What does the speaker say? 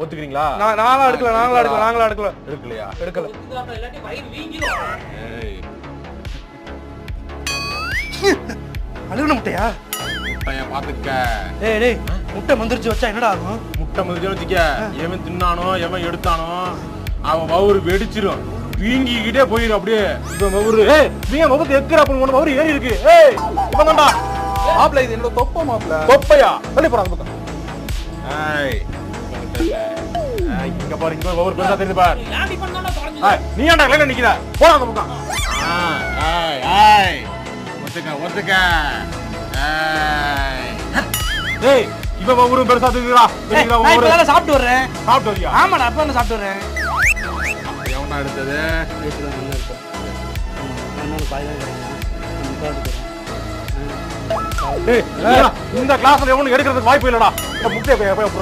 ஒத்துக்கிறீங்களா? நாங்களா எடுக்கல. எடுக்கலையா? எடுக்கல. அழுகுன முட்டையா? முட்டைய பாத்துக்க. டேய் முட்டை மந்திரிச்சு வச்சா என்னடா ஆகும்? முட்டை மந்திரிச்சு வச்சுக்க, எவன் தின்னானோ எவன் எடுத்தானோ அவன் வவுறு வெடிச்சிரும், வீங்கிக்கிட்டே போயிடும் அப்படியே. இவன் வவுறு நீங்க முகத்தை எக்குற அப்படின்னு வவுறு ஏறி இருக்கு. இவன் தான்டா மாப்பிள்ள, இது என்னோட தொப்பை மாப்பிள்ள. தொப்பையா? வெளிய போடா அந்த பக்கம். இங்க பாரு, இங்க வவுறு பெருசா தெரியுது பாரு. நீ ஏன்டா லைன்ல நிக்கிற? போடா அந்த பக்கம். ஒத்துக்க. ஏய், இவன் வவுறு பெருசா தெரியுதுடா. நான் இப்ப சாப்பிட்டு வரேன். சாப்பிட்டு வரியா? ஆமாடா, அப்ப நான் சாப்பிட்டு வரேன். எவனா எடுத்தது? இந்த கிளாஸ்ல எவனும் எடுக்கிறதுக்கு வாய்ப்பு இல்லடா. முட்டையை போய்